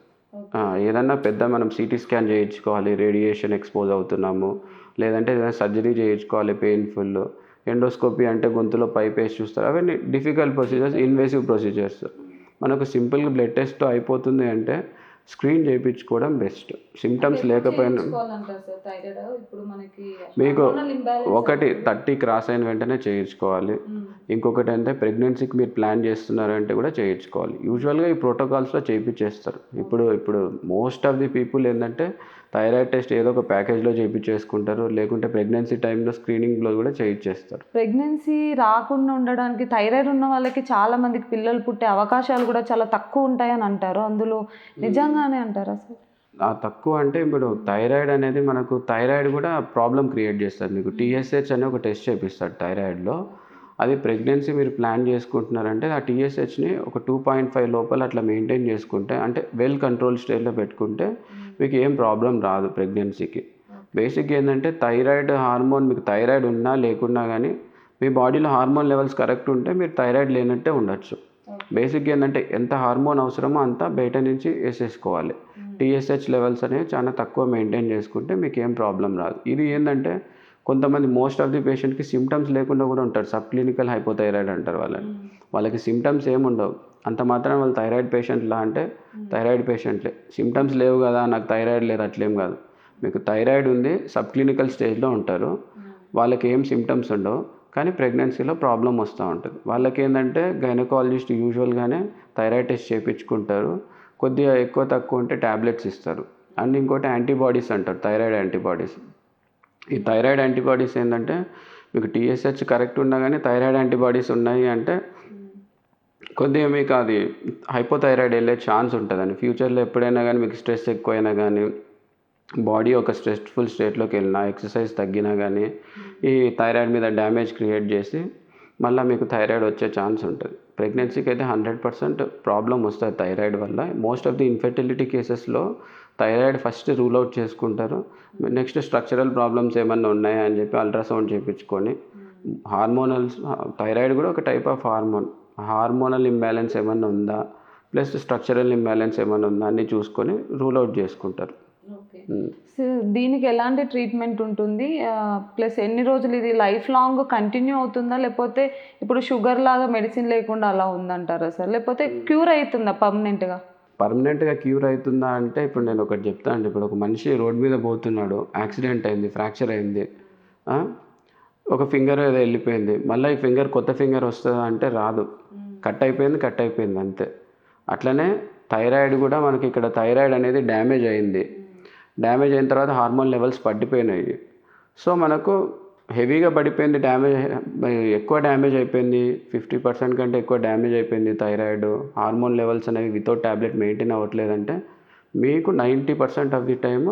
ఏదన్నా పెద్ద మనం సిటీ స్కాన్ చేయించుకోవాలి, రేడియేషన్ ఎక్స్పోజ్ అవుతున్నాము, లేదంటే ఏదైనా సర్జరీ చేయించుకోవాలి పెయిన్ఫుల్, ఎండోస్కోపీ అంటే గొంతులో పైప్ వేసి చూస్తారు. అవన్నీ డిఫికల్ట్ ప్రొసీజర్స్, ఇన్వేసివ్ ప్రొసీజర్స్. మనకు సింపుల్గా బ్లడ్ టెస్ట్ అయిపోతుంది అంటే స్క్రీన్ చేయించుకోవడం బెస్ట్. సిమ్టమ్స్ లేకపోయినా మీకు ఒకటి 30 క్రాస్ అయిన వెంటనే చేయించుకోవాలి. ఇంకొకటి అంటే ప్రెగ్నెన్సీకి మీరు ప్లాన్ చేస్తున్నారంటే కూడా చేయించుకోవాలి. యూజువల్గా ఈ ప్రోటోకాల్స్లో చేయించేస్తారు. ఇప్పుడు మోస్ట్ ఆఫ్ ది పీపుల్ ఏంటంటే థైరాయిడ్ టెస్ట్ ఏదో ఒక ప్యాకేజ్లో చేయించేసుకుంటారు, లేకుంటే ప్రెగ్నెన్సీ టైంలో స్క్రీనింగ్లో కూడా చేయించేస్తారు. ప్రెగ్నెన్సీ రాకుండా ఉండడానికి థైరాయిడ్ ఉన్న వాళ్ళకి చాలా మందికి పిల్లలు పుట్టే అవకాశాలు కూడా చాలా తక్కువ ఉంటాయని అంటారు. అందులో నిజంగానే అంటారా సార్? తక్కువ అంటే ఇప్పుడు థైరాయిడ్ అనేది మనకు థైరాయిడ్ కూడా ప్రాబ్లం క్రియేట్ చేస్తుంది. మీకు TSH అనే ఒక టెస్ట్ చేపిస్తాడు థైరాయిడ్లో. అది ప్రెగ్నెన్సీ మీరు ప్లాన్ చేసుకుంటున్నారంటే ఆ TSHని ఒక 2.5 లోపల అట్లా మెయింటైన్ చేసుకుంటే, అంటే వెల్ కంట్రోల్ స్టేజ్లో పెట్టుకుంటే మీకు ఏం ప్రాబ్లం రాదు ప్రెగ్నెన్సీకి. బేసిక్గా ఏంటంటే థైరాయిడ్ హార్మోన్ మీకు థైరాయిడ్ ఉన్నా లేకున్నా కానీ మీ బాడీలో హార్మోన్ లెవెల్స్ కరెక్ట్ ఉంటే మీరు థైరాయిడ్ లేనట్టే ఉండొచ్చు. బేసిక్గా ఏంటంటే ఎంత హార్మోన్ అవసరమో అంతా బయట నుంచి వేసేసుకోవాలి. TSH లెవెల్స్ అనేవి చాలా తక్కువ మెయింటైన్ చేసుకుంటే మీకు ఏం ప్రాబ్లం రాదు. ఇది ఏంటంటే కొంతమంది మోస్ట్ ఆఫ్ ది పేషెంట్కి సిమ్టమ్స్ లేకుండా కూడా ఉంటారు. సబ్ క్లినికల్ హైపోథైరాయిడ్ అంటారు వాళ్ళకి సిమ్టమ్స్ ఏముండవు. అంత మాత్రం వాళ్ళు థైరాయిడ్ పేషెంట్లా అంటే థైరాయిడ్ పేషెంట్లే. సిమ్టమ్స్ లేవు కదా నాకు థైరాయిడ్ లేదు అట్లేం కాదు. మీకు థైరాయిడ్ ఉంది, సబ్ క్లినికల్ స్టేజ్లో ఉంటారు, వాళ్ళకి ఏం సిమ్టమ్స్ ఉండవు, కానీ ప్రెగ్నెన్సీలో ప్రాబ్లం వస్తూ ఉంటుంది. వాళ్ళకి ఏంటంటే గైనకాలజిస్ట్ యూజువల్గానే థైరాయిడ్ టెస్ట్ చేయించుకుంటారు. కొద్దిగా ఎక్కువ తక్కువ ఉంటే ట్యాబ్లెట్స్ ఇస్తారు. అండ్ ఇంకోటి యాంటీబాడీస్ అంటారు, థైరాయిడ్ యాంటీబాడీస్. ఈ థైరాయిడ్ యాంటీబాడీస్ ఏంటంటే మీకు TSH కరెక్ట్ ఉన్నా కానీ థైరాయిడ్ యాంటీబాడీస్ ఉన్నాయి అంటే కొద్దిగా మీకు అది హైపోథైరాయిడ్ వెళ్ళే ఛాన్స్ ఉంటుందండి. ఫ్యూచర్లో ఎప్పుడైనా కానీ మీకు స్ట్రెస్ ఎక్కువైనా కానీ, బాడీ ఒక స్ట్రెస్ఫుల్ స్టేట్లోకి వెళ్ళినా, ఎక్సర్సైజ్ తగ్గినా కానీ ఈ థైరాయిడ్ మీద డ్యామేజ్ క్రియేట్ చేసి మళ్ళీ మీకు థైరాయిడ్ వచ్చే ఛాన్స్ ఉంటుంది. ప్రెగ్నెన్సీకి అయితే 100% ప్రాబ్లం వస్తుంది థైరాయిడ్ వల్ల. మోస్ట్ ఆఫ్ ది ఇన్ఫెర్టిలిటీ కేసెస్లో థైరాయిడ్ ఫస్ట్ రూల్ అవుట్ చేసుకుంటారు. నెక్స్ట్ స్ట్రక్చరల్ ప్రాబ్లమ్స్ ఏమన్నా ఉన్నాయా అని చెప్పి అల్ట్రాసౌండ్ చేయించుకొని, థైరాయిడ్ కూడా ఒక టైప్ ఆఫ్ హార్మోనల్ ఇంబ్యాలెన్స్ ఏమన్నా ఉందా, ప్లస్ స్ట్రక్చరల్ ఇంబ్యాలెన్స్ ఏమన్నా ఉందా అన్నీ చూసుకొని రూల్ అవుట్ చేసుకుంటారు. సో దీనికి ఎలాంటి ట్రీట్మెంట్ ఉంటుంది, ప్లస్ ఎన్ని రోజులు ఇది లైఫ్ లాంగ్ కంటిన్యూ అవుతుందా, లేకపోతే ఇప్పుడు షుగర్ లాగా మెడిసిన్ లేకుండా అలా ఉందంటారా సార్, లేకపోతే క్యూర్ అవుతుందా పర్మనెంట్గా క్యూర్ అవుతుందా అంటే ఇప్పుడు నేను ఒకటి చెప్తాను అండి. ఇప్పుడు ఒక మనిషి రోడ్ మీద పోతున్నాడు, యాక్సిడెంట్ అయింది, ఫ్రాక్చర్ అయింది, ఒక ఫింగర్ ఏదో వెళ్ళిపోయింది, మళ్ళీ ఈ ఫింగర్ కొత్త ఫింగర్ వస్తుందా అంటే రాదు. కట్ అయిపోయింది అంతే. అట్లనే థైరాయిడ్ కూడా మనకి ఇక్కడ థైరాయిడ్ అనేది డ్యామేజ్ అయిన తర్వాత హార్మోన్ లెవెల్స్ పడిపోయినాయి. సో మనకు హెవీగా పడిపోయింది, ఎక్కువ డ్యామేజ్ అయిపోయింది, 50% కంటే ఎక్కువ డ్యామేజ్ అయిపోయింది థైరాయిడ్, హార్మోన్ లెవెల్స్ అనేవి వితౌట్ ట్యాబ్లెట్ మెయింటైన్ అవ్వట్లేదంటే మీకు 90% ఆఫ్ ది టైమ్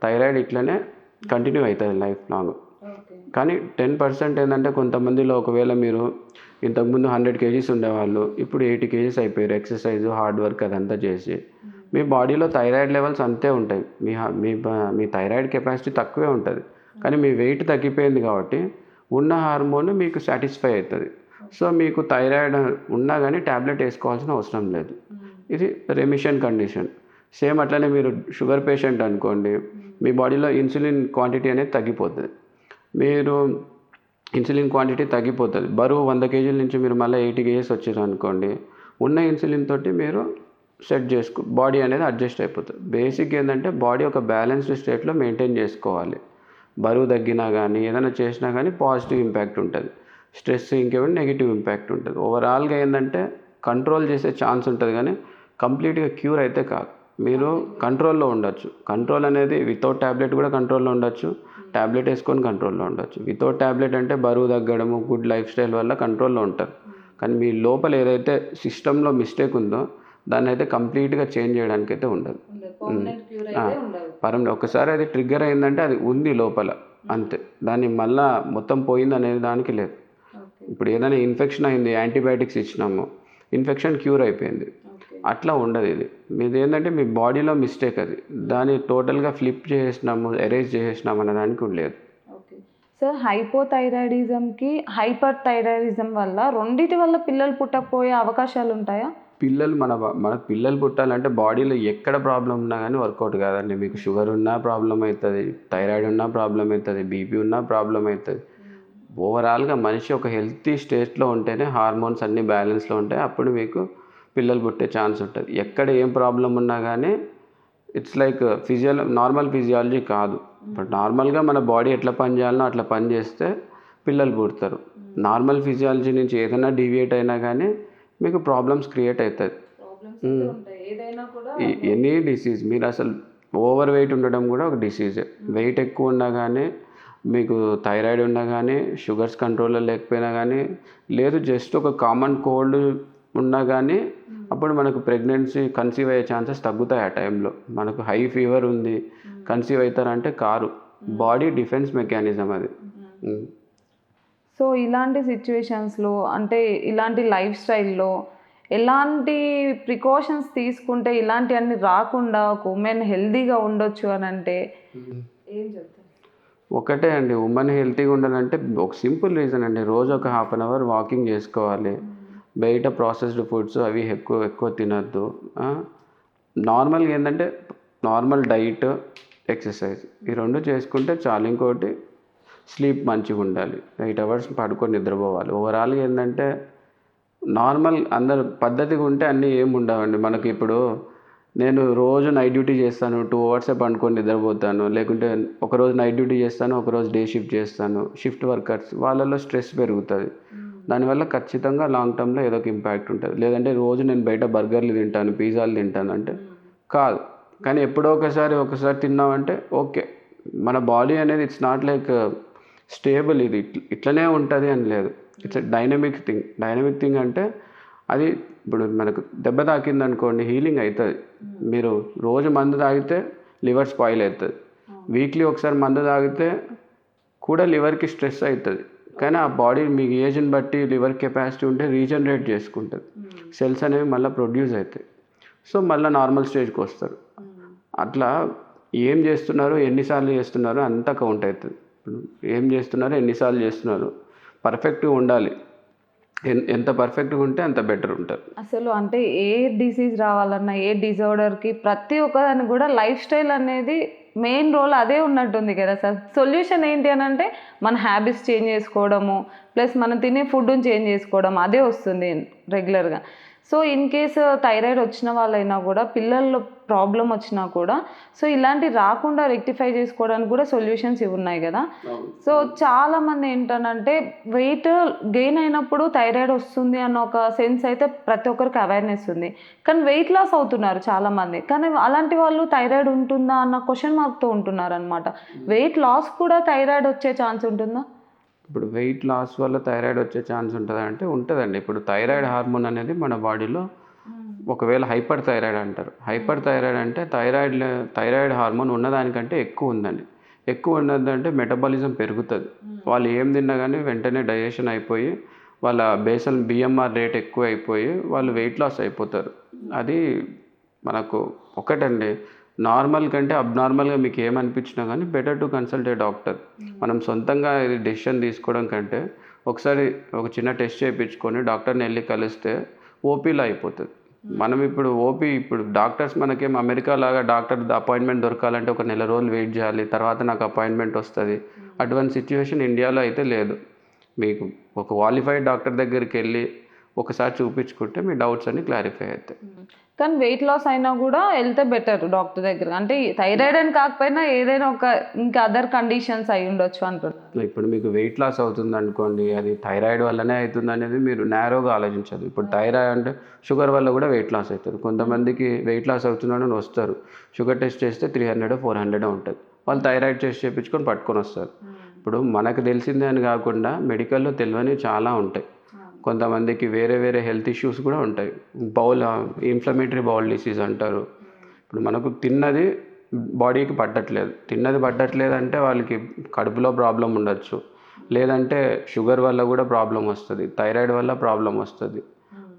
థైరాయిడ్ ఇట్లనే కంటిన్యూ అవుతుంది లైఫ్ లాంగ్. కానీ 10% ఏంటంటే కొంతమందిలో ఒకవేళ మీరు ఇంతకుముందు 100 kgs ఉండేవాళ్ళు ఇప్పుడు 80 kgs అయిపోయారు, ఎక్సర్సైజ్ హార్డ్ వర్క్ అదంతా చేసి. మీ బాడీలో థైరాయిడ్ లెవెల్స్ అంతే ఉంటాయి, మీ థైరాయిడ్ కెపాసిటీ తక్కువే ఉంటుంది, కానీ మీ వెయిట్ తగ్గిపోయింది కాబట్టి ఉన్న హార్మోన్ మీకు సాటిస్ఫై అవుతుంది. సో మీకు థైరాయిడ్ ఉన్నా కానీ ట్యాబ్లెట్ వేసుకోవాల్సిన అవసరం లేదు. ఇది రెమిషన్ కండిషన్. సేమ్ అట్లనే మీరు షుగర్ పేషెంట్ అనుకోండి, మీ బాడీలో ఇన్సులిన్ క్వాంటిటీ అనేది తగ్గిపోతుంది. మీరు ఇన్సులిన్ క్వాంటిటీ తగ్గిపోతుంది, బరువు 100 kg నుంచి మీరు మళ్ళీ 80 kgs వచ్చారు అనుకోండి, ఉన్న ఇన్సులిన్ తోటి మీరు బాడీ అనేది అడ్జస్ట్ అయిపోతుంది. బేసిక్ ఏంటంటే బాడీ ఒక బ్యాలెన్స్డ్ స్టేట్లో మెయింటైన్ చేసుకోవాలి. బరువు తగ్గినా కానీ ఏదైనా చేసినా కానీ పాజిటివ్ ఇంపాక్ట్ ఉంటుంది. స్ట్రెస్ ఇంకేమైనా నెగిటివ్ ఇంపాక్ట్ ఉంటుంది. ఓవరాల్గా ఏంటంటే కంట్రోల్ చేసే ఛాన్స్ ఉంటుంది కానీ కంప్లీట్గా క్యూర్ అయితే కాదు. మీరు కంట్రోల్లో ఉండొచ్చు. కంట్రోల్ అనేది వితౌట్ ట్యాబ్లెట్ కూడా కంట్రోల్లో ఉండొచ్చు, ట్యాబ్లెట్ వేసుకొని కంట్రోల్లో ఉండొచ్చు. వితౌట్ ట్యాబ్లెట్ అంటే బరువు తగ్గడము, గుడ్ లైఫ్ స్టైల్ వల్ల కంట్రోల్లో ఉంటారు. కానీ మీ లోపల ఏదైతే సిస్టంలో మిస్టేక్ ఉందో దాన్ని అయితే కంప్లీట్గా చేంజ్ చేయడానికి అయితే ఉండదు. ఒకసారి అది ట్రిగ్గర్ అయిందంటే అది ఉంది లోపల అంతే. దాన్ని మళ్ళా మొత్తం పోయింది అనేది దానికి లేదు. ఇప్పుడు ఏదైనా ఇన్ఫెక్షన్ అయింది, యాంటీబయాటిక్స్ ఇచ్చినాము, ఇన్ఫెక్షన్ క్యూర్ అయిపోయింది, అట్లా ఉండదు. ఇది మీది ఏంటంటే మీ బాడీలో మిస్టేక్, అది దాన్ని టోటల్గా ఫ్లిప్ చేసేసినాము, ఎరేజ్ చేసేసినాము అనే దానికి లేదు. సార్, హైపోథైరాయిడిజంకి హైపర్ థైరాయిడిజం వల్ల రెండిటి వల్ల పిల్లలు పుట్టకపోయే అవకాశాలు ఉంటాయా? మన పిల్లలు పుట్టాలంటే బాడీలో ఎక్కడ ప్రాబ్లం ఉన్నా కానీ వర్కౌట్ కాదండి. మీకు షుగర్ ఉన్నా ప్రాబ్లం అవుతుంది, థైరాయిడ్ ఉన్నా ప్రాబ్లం అవుతుంది, బీపీ ఉన్నా ప్రాబ్లం అవుతుంది. ఓవరాల్గా మనిషి ఒక హెల్తీ స్టేట్లో ఉంటేనే హార్మోన్స్ అన్నీ బ్యాలెన్స్లో ఉంటాయి, అప్పుడు మీకు పిల్లలు పుట్టే ఛాన్స్ ఉంటుంది. ఎక్కడ ఏం ప్రాబ్లం ఉన్నా కానీ ఇట్స్ లైక్ నార్మల్ ఫిజియాలజీ కాదు. బట్ నార్మల్గా మన బాడీ ఎట్లా పని చేయాలనో అట్లా పని చేస్తే పిల్లలు పుడతారు. నార్మల్ ఫిజియాలజీ నుంచి ఏదైనా డీవియేట్ అయినా కానీ మీకు ప్రాబ్లమ్స్ క్రియేట్ అవుతుంది. ఎనీ డిసీజ్, మీరు అసలు ఓవర్ వెయిట్ ఉండడం కూడా ఒక డిసీజే. వెయిట్ ఎక్కువ ఉన్నా కానీ, మీకు థైరాయిడ్ ఉన్నా కానీ, షుగర్స్ కంట్రోల్లో లేకపోయినా కానీ, లేదు జస్ట్ ఒక కామన్ కోల్డ్ ఉన్నా కానీ అప్పుడు మనకు ప్రెగ్నెన్సీ కన్సీవ్ అయ్యే ఛాన్సెస్ తగ్గుతాయి. ఆ టైంలో మనకు హై ఫీవర్ ఉంది, కన్సీవ్ అవుతారంటే కారు. బాడీ డిఫెన్స్ మెకానిజం అది. సో ఇలాంటి సిచ్యువేషన్స్లో అంటే ఇలాంటి లైఫ్ స్టైల్లో ఎలాంటి ప్రికాషన్స్ తీసుకుంటే ఇలాంటివన్నీ రాకుండా ఒక ఉమెన్ హెల్తీగా ఉండొచ్చు అని అంటే ఏం చెప్తారు? ఒకటే అండి, ఉమెన్ హెల్తీగా ఉండాలంటే ఒక సింపుల్ రీజన్ అండి, రోజు ఒక 1/2 అవర్ వాకింగ్ చేసుకోవాలి. బయట ప్రాసెస్డ్ ఫుడ్స్ అవి ఎక్కువ తినద్దు. నార్మల్గా ఏంటంటే నార్మల్ డైట్, ఎక్సర్సైజ్ ఈ 2 చేసుకుంటే చాలు. ఇంకోటి స్లీప్ మంచిగా ఉండాలి, 8 అవర్స్ పడుకొని నిద్రపోవాలి. ఓవరాల్గా ఏంటంటే నార్మల్ అందరు పద్ధతిగా ఉంటే అన్నీ ఏమి ఉండవండి. మనకి ఇప్పుడు నేను రోజు నైట్ డ్యూటీ చేస్తాను, 2 అవర్సే పండుకొని నిద్రపోతాను, లేకుంటే ఒకరోజు నైట్ డ్యూటీ చేస్తాను, ఒకరోజు డే షిఫ్ట్ చేస్తాను. షిఫ్ట్ వర్కర్స్ వాళ్ళల్లో స్ట్రెస్ పెరుగుతుంది. దానివల్ల ఖచ్చితంగా లాంగ్ టర్మ్లో ఏదో ఒక ఇంపాక్ట్ ఉంటుంది. లేదంటే రోజు నేను బయట బర్గర్లు తింటాను, పిజ్జాలు తింటాను అంటే కాదు. కానీ ఎప్పుడో ఒకసారి తిన్నామంటే ఓకే. మన బాడీ అనేది ఇట్స్ నాట్ లైక్ స్టేబుల్, ఇది ఇట్లనే ఉంటుంది అని లేదు. ఇట్స్ డైనమిక్ థింగ్ అంటే అది ఇప్పుడు మనకు దెబ్బ తాకింది అనుకోండి, హీలింగ్ అవుతుంది. మీరు రోజు మందు తాగితే లివర్ స్పాయిల్ అవుతుంది, వీక్లీ ఒకసారి మందు తాగితే కూడా లివర్కి స్ట్రెస్ అవుతుంది. కానీ ఆ బాడీ మీకు ఏజ్ని బట్టి లివర్ కెపాసిటీ ఉంటే రీజనరేట్ చేసుకుంటుంది, సెల్స్ అనేవి మళ్ళీ ప్రొడ్యూస్ అవుతాయి. సో మళ్ళీ నార్మల్ స్టేజ్కి వస్తారు. అట్లా ఏం చేస్తున్నారు, ఎన్నిసార్లు చేస్తున్నారు అంతా కౌంట్ అవుతుంది. ఏం చేస్తున్నారు, ఎన్నిసార్లు చేస్తున్నారు, పర్ఫెక్ట్గా ఉండాలి. ఎంత పర్ఫెక్ట్గా ఉంటే అంత బెటర్ ఉంటారు. అసలు అంటే ఏ డిసీజ్ రావాలన్నా, ఏ డిజార్డర్కి ప్రతి ఒక్కదానికి కూడా లైఫ్ స్టైల్ అనేది మెయిన్ రోల్ అదే ఉన్నట్టుంది కదా సార్. సొల్యూషన్ ఏంటి అని అంటే మన హ్యాబిట్స్ చేంజ్ చేసుకోవడము, ప్లస్ మనం తినే ఫుడ్ని చేంజ్ చేసుకోవడం, అదే వస్తుంది రెగ్యులర్గా. సో ఇన్ కేసు థైరాయిడ్ వచ్చిన వాళ్ళైనా కూడా, పిల్లల్లో ప్రాబ్లం వచ్చినా కూడా, సో ఇలాంటి రాకుండా రెక్టిఫై చేసుకోవడానికి కూడా సొల్యూషన్స్ ఇవి ఉన్నాయి కదా. సో చాలామంది ఏంటంటే వెయిట్ గెయిన్ అయినప్పుడు థైరాయిడ్ వస్తుంది అన్న ఒక సెన్స్ అయితే ప్రతి ఒక్కరికి అవేర్నెస్ ఉంది, కానీ వెయిట్ లాస్ అవుతున్నారు చాలామంది. కానీ అలాంటి వాళ్ళు థైరాయిడ్ ఉంటుందా అన్న క్వశ్చన్ మార్క్తో ఉంటున్నారు అనమాట. వెయిట్ లాస్ కూడా థైరాయిడ్ వచ్చే ఛాన్స్ ఉంటుందా? ఇప్పుడు వెయిట్ లాస్ వల్ల థైరాయిడ్ వచ్చే ఛాన్స్ ఉంటుందా అంటే ఉంటుందండి. ఇప్పుడు థైరాయిడ్ హార్మోన్ అనేది మన బాడీలో ఒకవేళ హైపర్ థైరాయిడ్ అంటారు. హైపర్ థైరాయిడ్ అంటే థైరాయిడ్ హార్మోన్ ఉన్నదానికంటే ఎక్కువ ఉందండి. ఎక్కువ ఉన్నదంటే మెటబాలిజం పెరుగుతుంది. వాళ్ళు ఏం తిన్నా కానీ వెంటనే డైజెషన్ అయిపోయి వాళ్ళ బిఎంఆర్ రేట్ ఎక్కువ అయిపోయి వాళ్ళు వెయిట్ లాస్ అయిపోతారు. అది మనకు ఒకటండి, నార్మల్ కంటే అబ్నార్మల్గా మీకు ఏమనిపించినా కానీ better to consult a doctor. మనం సొంతంగా ఇది డెసిషన్ తీసుకోవడం కంటే ఒకసారి ఒక చిన్న టెస్ట్ చేయించుకొని డాక్టర్ని వెళ్ళి కలిస్తే ఓపీలో అయిపోతుంది. మనం ఇప్పుడు డాక్టర్స్ మనకేం అమెరికా లాగా డాక్టర్ అపాయింట్మెంట్ దొరకాలంటే ఒక 1 నెల రోజులు వెయిట్ చేయాలి, తర్వాత నాకు అపాయింట్మెంట్ వస్తుంది. అటువంటి సిచ్యువేషన్ ఇండియాలో అయితే లేదు. మీకు ఒక క్వాలిఫైడ్ డాక్టర్ దగ్గరికి వెళ్ళి ఒకసారి చూపించుకుంటే మీ డౌట్స్ అన్ని క్లారిఫై అవుతాయి. కానీ వెయిట్ లాస్ అయినా కూడా వెళ్తే బెటర్ డాక్టర్ దగ్గర. అంటే థైరాయిడ్ అని కాకపోయినా ఏదైనా ఒక ఇంకా అదర్ కండిషన్స్ అయి ఉండొచ్చు అంటున్నారు. ఇప్పుడు మీకు వెయిట్ లాస్ అవుతుంది అనుకోండి, అది థైరాయిడ్ వల్లనే అవుతుంది అనేది మీరు నేరోగా ఆలోచించదు. ఇప్పుడు థైరాయిడ్ అంటే షుగర్ వల్ల కూడా వెయిట్ లాస్ అవుతుంది. కొంతమందికి వెయిట్ లాస్ అవుతున్నాడని వస్తారు, షుగర్ టెస్ట్ చేస్తే 300 400 ఉంటుంది, వాళ్ళు థైరాయిడ్ టెస్ట్ చేయించుకొని పట్టుకొని వస్తారు. ఇప్పుడు మనకు తెలిసిందే అని కాకుండా మెడికల్లో తెలియనివి చాలా ఉంటాయి. కొంతమందికి వేరే వేరే హెల్త్ ఇష్యూస్ కూడా ఉంటాయి. ఇన్ఫ్లమేటరీ బౌల్ డిసీజ్ అంటారు. ఇప్పుడు మనకు తిన్నది బాడీకి పట్టట్లేదు అంటే వాళ్ళకి కడుపులో ప్రాబ్లం ఉండొచ్చు, లేదంటే షుగర్ వల్ల కూడా ప్రాబ్లం వస్తుంది, థైరాయిడ్ వల్ల ప్రాబ్లం వస్తుంది,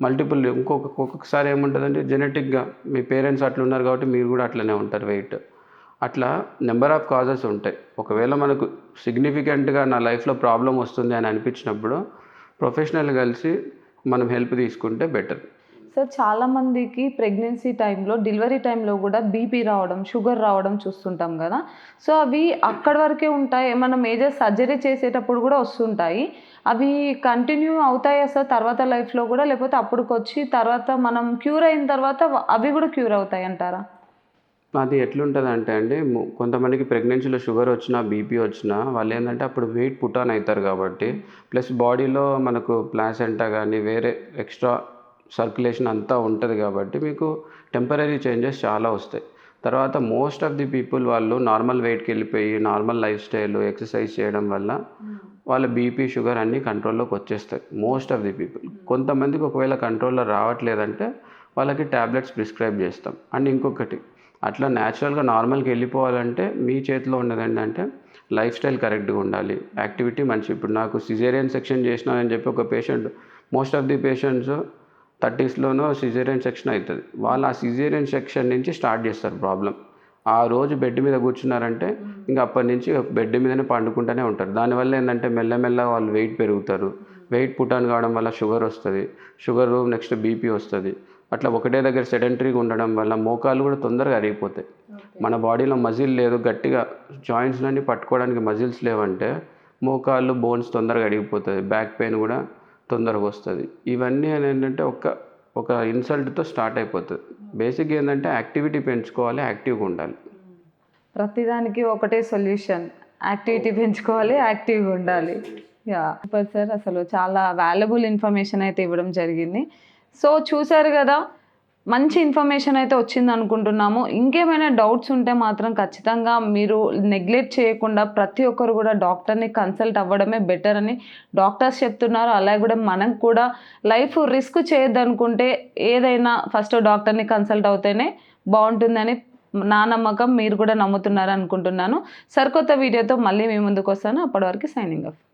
మల్టిపుల్. ఒక్కొక్కసారి ఏముంటుందంటే జెనెటిక్గా మీ పేరెంట్స్ అట్లా ఉన్నారు కాబట్టి మీరు కూడా అట్లనే ఉంటారు వెయిట్. అట్లా నెంబర్ ఆఫ్ కాజెస్ ఉంటాయి. ఒకవేళ మనకు సిగ్నిఫికెంట్గా నా లైఫ్లో ప్రాబ్లం వస్తుంది అని అనిపించినప్పుడు ప్రొఫెషనల్ కలిసి మనం హెల్ప్ తీసుకుంటే బెటర్. సార్ చాలామందికి ప్రెగ్నెన్సీ టైంలో డెలివరీ టైంలో కూడా బీపీ రావడం, షుగర్ రావడం చూస్తుంటాం కదా. సో అవి అక్కడి వరకే ఉంటాయి, మనం మేజర్ సర్జరీ చేసేటప్పుడు కూడా వస్తుంటాయి. అవి కంటిన్యూ అవుతాయా సార్ తర్వాత లైఫ్లో కూడా, లేకపోతే అప్పటికొచ్చి తర్వాత మనం క్యూర్ అయిన తర్వాత అవి కూడా క్యూర్ అవుతాయి అంటారా? అది ఎట్లుంటుందంటే అండి, కొంతమందికి ప్రెగ్నెన్సీలో షుగర్ వచ్చినా బీపీ వచ్చినా వాళ్ళు ఏంటంటే అప్పుడు వెయిట్ పుట్ ఆన్ అవుతారు కాబట్టి, ప్లస్ బాడీలో మనకు ప్లాసెంటా కానీ వేరే ఎక్స్ట్రా సర్క్యులేషన్ అంతా ఉంటుంది కాబట్టి మీకు టెంపరీ చేంజెస్ చాలా వస్తాయి. తర్వాత మోస్ట్ ఆఫ్ ది పీపుల్ వాళ్ళు నార్మల్ వెయిట్కి వెళ్ళిపోయి నార్మల్ లైఫ్ స్టైల్ ఎక్సర్సైజ్ చేయడం వల్ల వాళ్ళ బీపీ షుగర్ అన్నీ కంట్రోల్లోకి వచ్చేస్తాయి మోస్ట్ ఆఫ్ ది పీపుల్. కొంతమందికి ఒకవేళ కంట్రోల్లో రావట్లేదంటే వాళ్ళకి ట్యాబ్లెట్స్ ప్రిస్క్రైబ్ చేస్తాం. అండ్ ఇంకొకటి, అట్లా న్యాచురల్గా నార్మల్కి వెళ్ళిపోవాలంటే మీ చేతిలో ఉన్నది ఏంటంటే లైఫ్ స్టైల్ కరెక్ట్గా ఉండాలి, యాక్టివిటీ మంచి. ఇప్పుడు నాకు సిజేరియన్ సెక్షన్ చేసినానని చెప్పి ఒక patient, most of the patients 30sలోనో సిజేరియన్ సెక్షన్ అవుతుంది, వాళ్ళు ఆ సిజేరియన్ సెక్షన్ నుంచి స్టార్ట్ చేస్తారు ప్రాబ్లం. ఆ రోజు బెడ్ మీద కూర్చున్నారంటే ఇంకా అప్పటి నుంచి బెడ్ మీదనే పండుకుంటూనే ఉంటారు. దానివల్ల ఏంటంటే మెల్లమెల్లగా వాళ్ళు వెయిట్ పెరుగుతారు, వెయిట్ పుటాన్ కావడం వల్ల షుగర్ వస్తుంది, షుగర్ నెక్స్ట్ బీపీ వస్తుంది. అట్లా ఒకటే దగ్గర సెడెంటరీగా ఉండడం వల్ల మోకాలు కూడా తొందరగా అరిగిపోతాయి. మన బాడీలో మజిల్ లేదు, గట్టిగా జాయింట్స్లన్నీ పట్టుకోవడానికి మజిల్స్ లేవంటే మోకాళ్ళు బోన్స్ తొందరగా అరిగిపోతుంది, బ్యాక్ పెయిన్ కూడా తొందరగా వస్తుంది. ఇవన్నీ ఏంటంటే ఒక ఇన్సల్ట్తో స్టార్ట్ అయిపోతుంది. బేసిక్ ఏంటంటే యాక్టివిటీ పెంచుకోవాలి, యాక్టివ్గా ఉండాలి. ప్రతిదానికి ఒకటే సొల్యూషన్, యాక్టివిటీ పెంచుకోవాలి, యాక్టివ్గా ఉండాలి. సూపర్ సార్, అసలు చాలా వాల్యుబుల్ ఇన్ఫర్మేషన్ అయితే ఇవ్వడం జరిగింది. సో చూసారు కదా, మంచి ఇన్ఫర్మేషన్ అయితే వచ్చింది అనుకుంటున్నాము. ఇంకేమైనా డౌట్స్ ఉంటే మాత్రం ఖచ్చితంగా మీరు నెగ్లెక్ట్ చేయకుండా ప్రతి ఒక్కరు కూడా డాక్టర్ని కన్సల్ట్ అవ్వడమే బెటర్ అని డాక్టర్స్ చెప్తున్నారు. అలాగే కూడా మనం కూడా లైఫ్ రిస్క్ చేయొద్దనుకుంటే ఏదైనా ఫస్ట్ డాక్టర్ని కన్సల్ట్ అవుతేనే బాగుంటుందని నా నమ్మకం. మీరు కూడా నమ్ముతున్నారు అనుకుంటున్నాను. సరికొత్త వీడియోతో మళ్ళీ మీ ముందుకు వస్తాను. అప్పటి వరకు సైనింగ్ ఆఫ్.